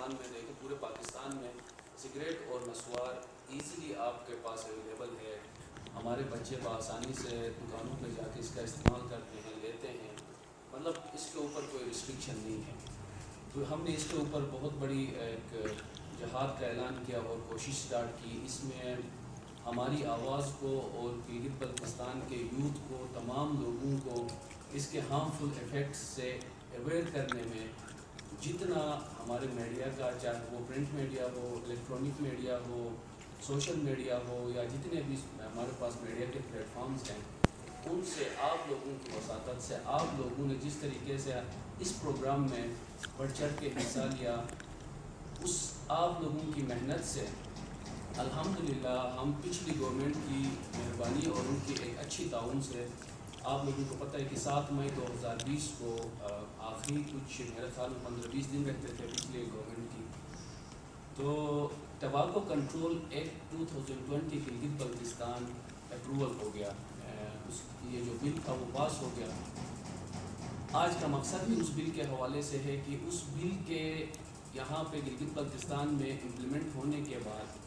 بلوچستان میں دیکھیں پورے پاکستان میں سگریٹ اور نسوار ایزیلی آپ کے پاس اویلیبل ہے. ہمارے بچے بآسانی سے دکانوں پہ جا کے اس کا استعمال کرتے ہیں, لیتے ہیں. مطلب اس کے اوپر کوئی ریسٹرکشن نہیں ہے. تو ہم نے اس کے اوپر بہت بڑی ایک جہاد کا اعلان کیا اور کوشش سٹارٹ کی. اس میں ہماری آواز کو اور گلگت بلتستان کے یوتھ کو, تمام لوگوں کو اس کے ہارمفل ایفیکٹس سے اویئر کرنے میں جتنا ہمارے میڈیا کا, چاہے وہ پرنٹ میڈیا ہو, الیکٹرانک میڈیا ہو, سوشل میڈیا ہو, یا جتنے بھی ہمارے پاس میڈیا کے پلیٹ فارمز ہیں, ان سے آپ لوگوں کی وساطت سے, آپ لوگوں نے جس طریقے سے اس پروگرام میں بڑھ چڑھ کے حصہ لیا, اس آپ لوگوں کی محنت سے الحمدللہ ہم پچھلی گورنمنٹ کی مہربانی اور ان کی ایک اچھی تعاون سے, آپ لوگوں کو پتہ ہے کہ 7 مئی 2020 کو آخری کچھ میرے خیال میں 15-20 دن رہتے تھے پچھلی گورنمنٹ کی, تو tobacco control act 2020 Gilgit Baltistan approval ہو گیا. یہ جو بل تھا وہ پاس ہو گیا. آج کا مقصد بھی اس بل کے حوالے سے ہے کہ اس بل کے یہاں پہ گلگت بلتستان میں امپلیمنٹ ہونے کے بعد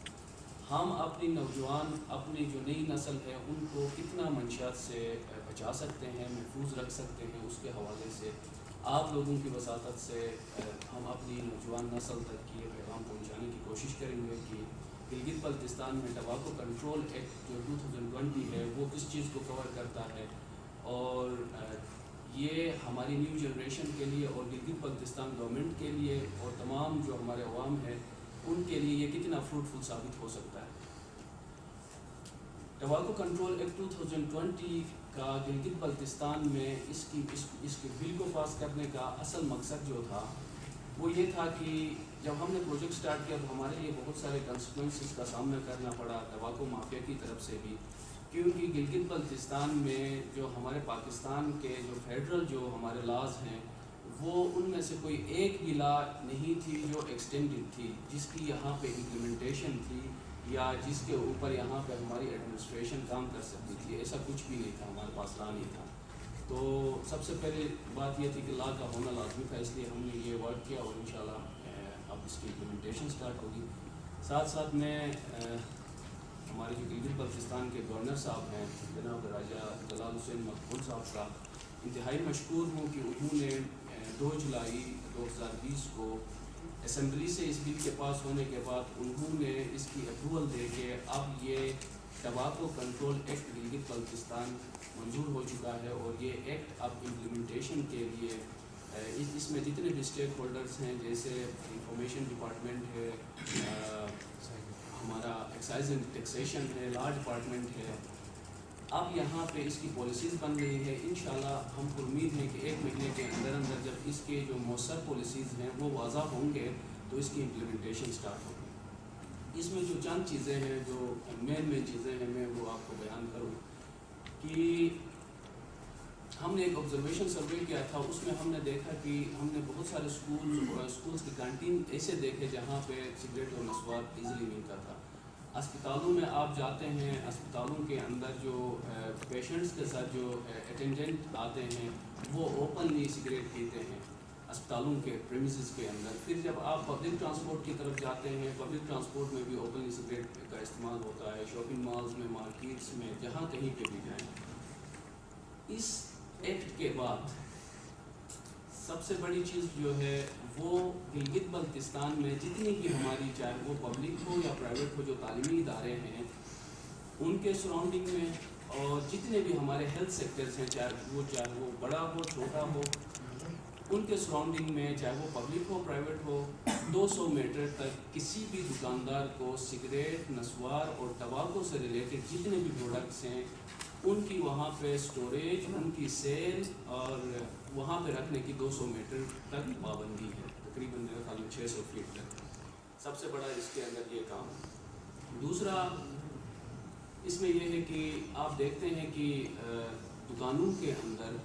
ہم اپنی نوجوان, اپنی جو نئی نسل ہے, ان کو کتنا منشیات سے بچا سکتے ہیں, محفوظ رکھ سکتے ہیں. اس کے حوالے سے آپ لوگوں کی وساطت سے ہم اپنی نوجوان نسل تک یہ پیغام پہنچانے کی کوشش کریں گے کہ گلگت بلتستان میں ٹباکو کنٹرول ایکٹ جو 2020 ہے وہ کس چیز کو کور کرتا ہے, اور یہ ہماری نیو جنریشن کے لیے اور گلگت بلتستان گورنمنٹ کے لیے اور تمام جو ہمارے عوام ہے ان کے لیے یہ کتنا فروٹفل ثابت ہو سکتا ہے. ٹباکو کنٹرول ایکٹ 2020 کا گلگت بلتستان میں اس کے بل کو پاس کرنے کا اصل مقصد جو تھا وہ یہ تھا کہ جب ہم نے پروجیکٹ سٹارٹ کیا تو ہمارے لیے بہت سارے کنسیکوینسز کا سامنا کرنا پڑا ٹباکو مافیا کی طرف سے بھی, کیونکہ گلگت بلتستان میں جو ہمارے پاکستان کے جو فیڈرل جو ہمارے لاز ہیں وہ ان میں سے کوئی ایک بھی لا نہیں تھی جو ایکسٹینڈڈ تھی, جس کی یہاں پہ امپلیمنٹیشن تھی یا جس کے اوپر یہاں پہ ہماری ایڈمنسٹریشن کام کر سکتی تھی. ایسا کچھ بھی نہیں تھا, ہمارے پاس لا نہیں تھا. تو سب سے پہلے بات یہ تھی کہ لا کا ہونا لازمی تھا, اس لیے ہم نے یہ ورک کیا اور انشاءاللہ اب اس کی امپلیمنٹیشن سٹارٹ ہوگی. ساتھ ساتھ میں ہمارے جو گلگت بلتستان کے گورنر صاحب ہیں جناب راجہ جلال حسین مقبول صاحب کا انتہائی مشکور ہوں کہ انہوں نے 2 جولائی 2020 کو اسمبلی سے اس بل کے پاس ہونے کے بعد انہوں نے اس کی اپروول دے کے اب یہ ٹباکو کنٹرول ایکٹ گلگت بلتستان منظور ہو چکا ہے, اور یہ ایکٹ اب امپلیمنٹیشن کے لیے اس میں جتنے بھی اسٹیک ہولڈرز ہیں, جیسے انفارمیشن ڈپارٹمنٹ ہے, ہمارا ایکسائز اینڈ ٹیکسیشن ہے, لا ڈپارٹمنٹ ہے, اب یہاں پہ اس کی پالیسیز بن رہی ہے. انشاءاللہ ہم کو امید ہے کہ 1 مہینے کے اندر جب اس کے جو مؤثر پالیسیز ہیں وہ واضح ہوں گے تو اس کی امپلیمنٹیشن سٹارٹ ہوگی. اس میں جو چند چیزیں ہیں, جو مین چیزیں ہیں, میں وہ آپ کو بیان کروں کہ ہم نے ایک آبزرویشن سروے کیا تھا. اس میں ہم نے دیکھا کہ ہم نے بہت سارے اسکولز کی کینٹین ایسے دیکھے جہاں پہ سگریٹ اور نسوار ایزیلی ملتا تھا. اسپتالوں میں آپ جاتے ہیں, اسپتالوں کے اندر جو پیشنٹس کے ساتھ جو اٹینڈنٹ آتے ہیں وہ اوپنلی سگریٹ پیتے ہیں اسپتالوں کے پریمیسز کے اندر. پھر جب آپ پبلک ٹرانسپورٹ کی طرف جاتے ہیں, پبلک ٹرانسپورٹ میں بھی اوپنلی سگریٹ کا استعمال ہوتا ہے, شاپنگ مالز میں, مارکیٹس میں, جہاں کہیں پہ بھی جائیں. اس ایکٹ کے بعد سب سے بڑی چیز جو ہے وہ گلگت بلتستان میں جتنی بھی ہماری, چاہے وہ پبلک ہو یا پرائیویٹ ہو, جو تعلیمی ادارے ہیں ان کے سراؤنڈنگ میں, اور جتنے بھی ہمارے ہیلتھ سیکٹرز ہیں, چاہے وہ بڑا ہو چھوٹا ہو, ان کے سراؤنڈنگ میں, چاہے وہ پبلک ہو پرائیویٹ ہو, 200 میٹر تک کسی بھی دکاندار کو سگریٹ, نسوار اور ٹباکو سے ریلیٹڈ جتنے بھی پروڈکٹس ہیں ان کی وہاں پہ سٹوریج, ان کی سیل اور وہاں پہ رکھنے کی 200 میٹر تک پابندی ہے, تقریباً میرے خیال میں 600 فیٹ تک. سب سے بڑا اس کے اندر یہ کام. دوسرا اس میں یہ ہے کہ آپ دیکھتے ہیں کہ دکانوں کے اندر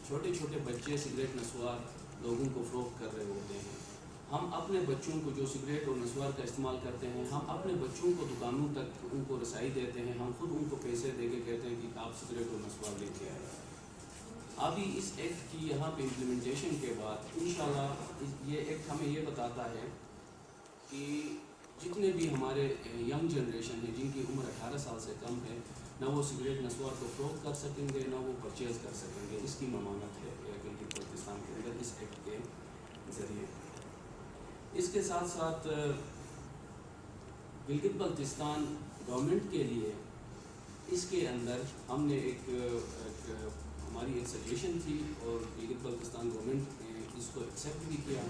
چھوٹے چھوٹے بچے سگریٹ نسوار لوگوں کو فروخت کر رہے ہوتے ہیں. ہم اپنے بچوں کو جو سگریٹ اور نسوار کا استعمال کرتے ہیں, ہم اپنے بچوں کو دکانوں تک ان کو رسائی دیتے ہیں, ہم خود ان کو پیسے دے کے کہتے ہیں کہ آپ سگریٹ اور نسوار لے کے آئے. ابھی اس ایکٹ کی یہاں پہ امپلیمنٹیشن کے بعد انشاءاللہ یہ ایکٹ ہمیں یہ بتاتا ہے کہ جتنے بھی ہمارے ینگ جنریشن ہیں جن کی عمر 18 سال سے کم ہے، نہ وہ سگریٹ نسوار کو فروخت کر سکیں گے، نہ وہ پرچیز کر سکیں گے. اس کی ممانعت ہے گلگت بلتستان کے اندر اس ایکٹ کے ذریعے. اس کے ساتھ ساتھ گلگت بلتستان گورنمنٹ کے لیے اس کے اندر ہم نے ایک ہماری ایک سجیشن تھی اور گلگت بلتستان گورنمنٹ نے اس کو ایکسیپٹ بھی کیا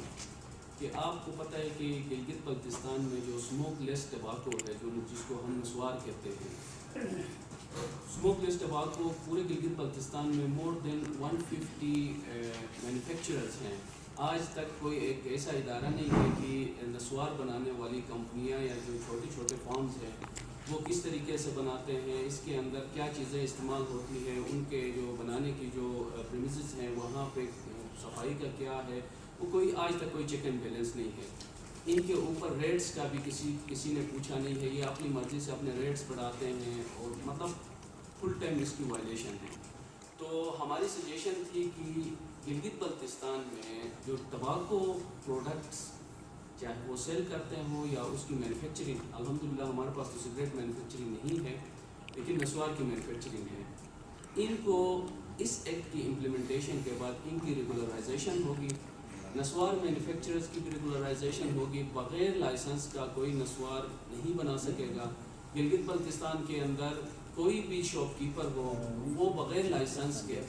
کہ آپ کو پتہ ہے کہ گلگت بلتستان میں جو اسموک لیس ٹباکو ہے، جو جس کو ہم نسوار کہتے ہیں، اسموک لیس ٹباکو پورے گلگت بلتستان میں مور دین 150 مینوفیکچررز ہیں. آج تک کوئی ایک ایسا ادارہ نہیں ہے کہ نسوار بنانے والی کمپنیاں یا جو چھوٹے چھوٹے فارمز ہیں وہ کس طریقے سے بناتے ہیں، اس کے اندر کیا چیزیں استعمال ہوتی ہیں، ان کے جو بنانے کی جو پریمیسز ہیں وہاں پہ صفائی کا کیا ہے، وہ کوئی آج تک کوئی چیک اینڈ بیلنس نہیں ہے. ان کے اوپر ریٹس کا بھی کسی نے پوچھا نہیں ہے. یہ اپنی مرضی سے اپنے ریٹس بڑھاتے ہیں اور مطلب فل ٹائم اس کی وائلیشن ہے. تو ہماری سجیشن تھی کہ گلگت بلتستان میں جو ٹباکو پروڈکٹس چاہے وہ سیل کرتے ہوں یا اس کی مینوفیکچرنگ، الحمدللہ ہمارے پاس تو سگریٹ مینوفیکچرنگ نہیں ہے لیکن نسوار کی مینوفیکچرنگ ہے، ان کو اس ایکٹ کی امپلیمنٹیشن کے بعد ان کی ریگولرائزیشن ہوگی. نسوار مینوفیکچررز کی بھی ریگولرائزیشن ہوگی. بغیر لائسنس کا کوئی نسوار نہیں بنا سکے گا. گلگت بلتستان کے اندر کوئی بھی شاپ کیپر ہو وہ بغیر لائسنس کے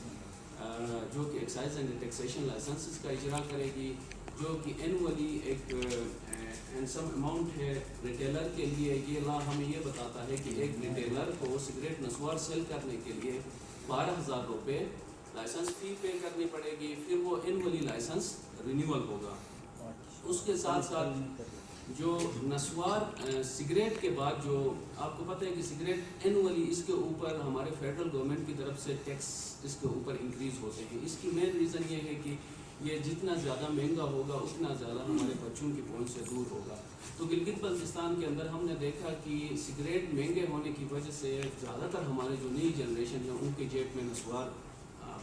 جو کہ ایکسائز اینڈ ٹیکسیشن لائسنسز کا اجرا کرے گی، جو کہ اینولی ایک ہینڈسم اماؤنٹ ہے ریٹیلر کے لیے. یہ لا ہمیں یہ بتاتا ہے کہ ایک ریٹیلر کو سگریٹ نسوار سیل کرنے کے لیے 12,000 روپے لائسنس فی پے کرنی پڑے گی، پھر وہ اینولی لائسنس رینیول ہوگا. اس کے ساتھ ساتھ جو نسوار سگریٹ کے بعد جو آپ کو پتہ ہے کہ سگریٹ اینولی اس کے اوپر ہمارے فیڈرل گورنمنٹ کی طرف سے ٹیکس اس کے اوپر انکریز ہوتے ہیں. اس کی مین ریزن یہ ہے کہ یہ جتنا زیادہ مہنگا ہوگا اتنا زیادہ ہمارے بچوں کی پہنچ سے دور ہوگا. تو گلگت بلتستان کے اندر ہم نے دیکھا کہ سگریٹ مہنگے ہونے کی وجہ سے زیادہ تر ہمارے جو نئی جنریشن ہے ان کے جیب میں نسوار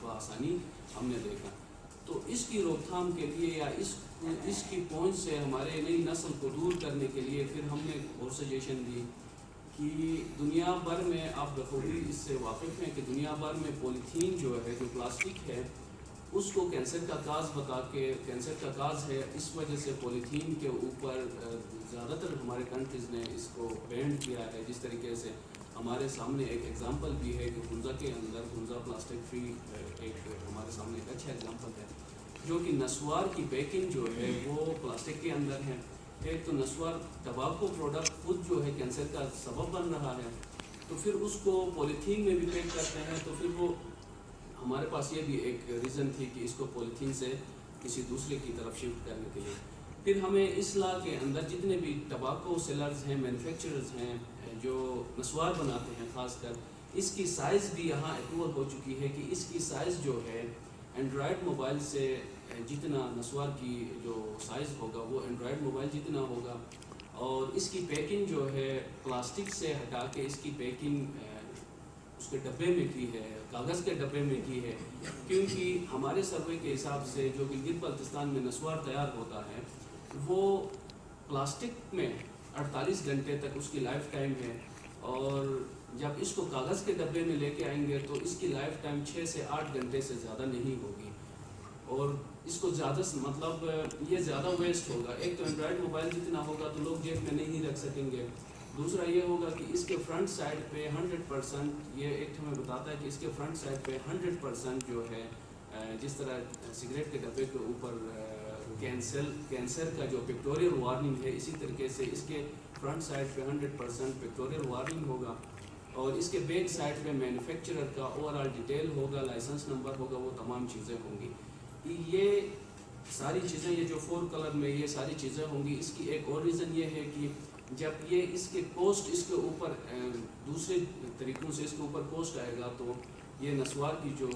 بآسانی ہم نے دیکھا. تو اس کی روک تھام کے لیے یا اس کی پہنچ سے ہمارے نئی نسل کو دور کرنے کے لیے پھر ہم نے اور سجیشن دی کہ دنیا بھر میں آپ بخوبی اس سے واقف ہیں کہ دنیا بھر میں پولیتھین جو ہے جو پلاسٹک ہے اس کو کینسر کا کاز بتا کے کینسر کا کاز ہے. اس وجہ سے پولیتھین کے اوپر زیادہ تر ہمارے کنٹریز نے اس کو بین کیا ہے. جس طریقے سے ہمارے سامنے ایک ایگزامپل بھی ہے کہ گنزا کے اندر گنزا پلاسٹک فری ایک ہمارے سامنے ایک اچھا ایگزامپل ہے جو کہ نسوار کی پیکنگ جو ہے وہ پلاسٹک کے اندر ہے. ایک تو نسوار ٹباکو پروڈکٹ خود جو ہے کینسر کا سبب بن رہا ہے، تو پھر اس کو پولیتھین میں بھی پیک کرتے ہیں. تو پھر وہ ہمارے پاس یہ بھی ایک ریزن تھی کہ اس کو پولیتھین سے کسی دوسرے کی طرف شفٹ کرنے کے لیے. پھر ہمیں اس لا کے اندر جتنے بھی ٹباکو سیلرز ہیں، مینوفیکچررز ہیں جو نسوار بناتے ہیں، خاص کر اس کی سائز بھی یہاں اپروول ہو چکی ہے کہ اس کی سائز جو ہے اینڈرائڈ موبائل سے جتنا نسوار کی جو سائز ہوگا وہ اینڈرائڈ موبائل جتنا ہوگا. اور اس کی پیکنگ جو ہے پلاسٹک سے ہٹا کے اس کی پیکنگ اس کے ڈبے میں کی ہے، کاغذ کے ڈبے میں کی ہے. کیونکہ ہمارے سروے کے حساب سے جو گلگت بلتستان میں نسوار تیار ہوتا ہے وہ پلاسٹک میں 48 گھنٹے تک اس کی لائف ٹائم ہے، اور جب اس کو کاغذ کے ڈبے میں لے کے آئیں گے تو اس کی لائف ٹائم 6 سے 8 گھنٹے سے زیادہ نہیں ہوگی. اور اس کو زیادہ مطلب یہ زیادہ ویسٹ ہوگا. ایک تو اینڈرائڈ موبائل جتنا ہوگا تو لوگ جیب میں نہیں رکھ سکیں گے. دوسرا یہ ہوگا کہ اس کے فرنٹ سائڈ پہ 100% یہ ایک ہمیں بتاتا ہے کہ اس کے فرنٹ سائڈ پہ 100% جو ہے جس طرح سگریٹ کے ڈبے کے اوپر کینسر کا جو پکٹوریل وارننگ ہے، اسی طریقے سے اس کے فرنٹ سائڈ پہ 100% پکٹوریل وارننگ ہوگا. اور اس کے بیک سائڈ پہ مینوفیکچرر کا اوور آل ڈیٹیل ہوگا، لائسنس نمبر ہوگا، وہ تمام چیزیں ہوں گی. یہ ساری چیزیں یہ جو 4 کلر میں یہ ساری چیزیں ہوں گی. اس کی ایک اور ریزن یہ ہے کہ جب یہ اس کے کوسٹ اس کے اوپر دوسرے طریقوں سے اس کے اوپر کوسٹ آئے گا تو یہ نسوار کی جو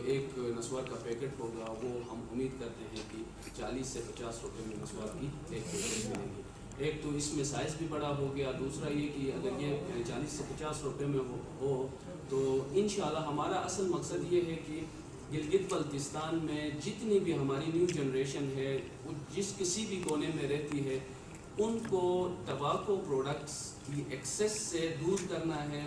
ایک نسوار کا پیکٹ ہوگا وہ ہم امید کرتے ہیں کہ 40 سے 50 روپے میں نسوار کی ایک پیکٹ ملے گی. ایک تو اس میں سائز بھی بڑا ہو گیا. دوسرا یہ کہ اگر یہ 40 سے 50 روپے میں ہو تو انشاءاللہ ہمارا اصل مقصد یہ ہے کہ گلگت بلتستان میں جتنی بھی ہماری نیو جنریشن ہے وہ جس کسی بھی کونے میں رہتی ہے ان کو ٹباکو پروڈکٹس کی ایکسیس سے دور کرنا ہے.